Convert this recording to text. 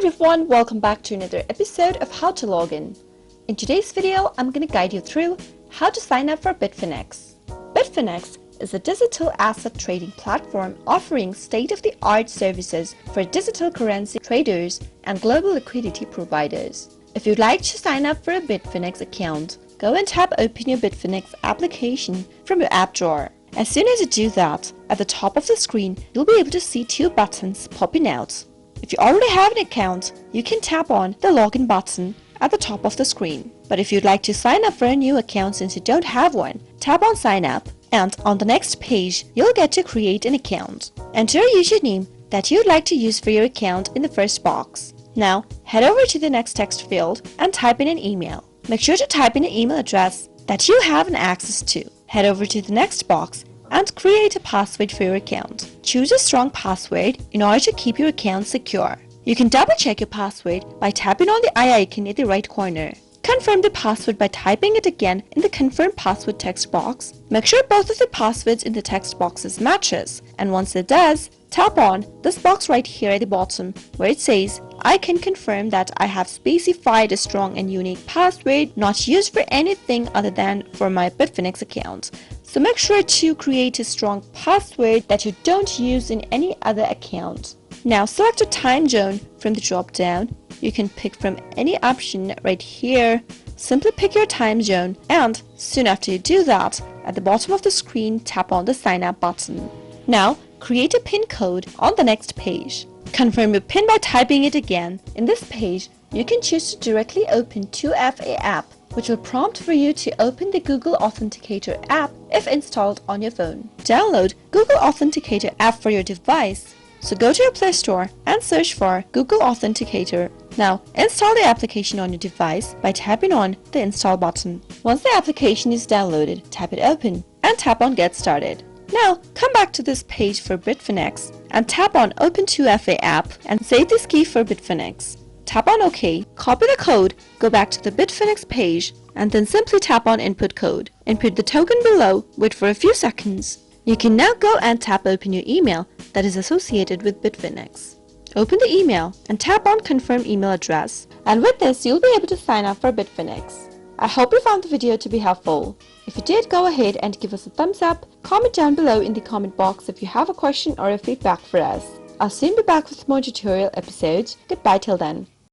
everyone, welcome back to another episode of How to Login. In today's video, I'm going to guide you through how to sign up for Bitfinex. Bitfinex is a digital asset trading platform offering state-of-the-art services for digital currency traders and global liquidity providers. If you'd like to sign up for a Bitfinex account, go and tap Open your Bitfinex application from your app drawer. As soon as you do that, at the top of the screen, you'll be able to see two buttons popping out. If you already have an account, you can tap on the login button at the top of the screen. But if you'd like to sign up for a new account since you don't have one, tap on Sign Up, and on the next page, you'll get to create an account. Enter a username that you'd like to use for your account in the first box. Now, head over to the next text field and type in an email. Make sure to type in an email address that you have an access to. Head over to the next box and create a password for your account. Choose a strong password in order to keep your account secure. You can double check your password by tapping on the eye icon in the right corner. Confirm the password by typing it again in the confirm password text box. Make sure both of the passwords in the text boxes matches, and once it does, tap on this box right here at the bottom where it says, I can confirm that I have specified a strong and unique password not used for anything other than for my Bitfinex account. So make sure to create a strong password that you don't use in any other account. Now select a time zone from the drop down. You can pick from any option right here. Simply pick your time zone, and soon after you do that, at the bottom of the screen, tap on the sign up button. Now create a PIN code on the next page. Confirm your PIN by typing it again. In this page, you can choose to directly open 2FA app, which will prompt for you to open the Google Authenticator app if installed on your phone. Download Google Authenticator app for your device. So go to your Play Store and search for Google Authenticator. Now install the application on your device by tapping on the install button. Once the application is downloaded, tap it open and tap on Get Started. Now come back to this page for Bitfinex and tap on Open 2FA app and save this key for Bitfinex. Tap on OK, copy the code, go back to the Bitfinex page, and then simply tap on Input Code. Input the token below, wait for a few seconds. You can now go and tap Open your email that is associated with Bitfinex. Open the email and tap on Confirm Email Address. And with this, you'll be able to sign up for Bitfinex. I hope you found the video to be helpful. If you did, go ahead and give us a thumbs up. Comment down below in the comment box if you have a question or a feedback for us. I'll soon be back with more tutorial episodes. Goodbye till then.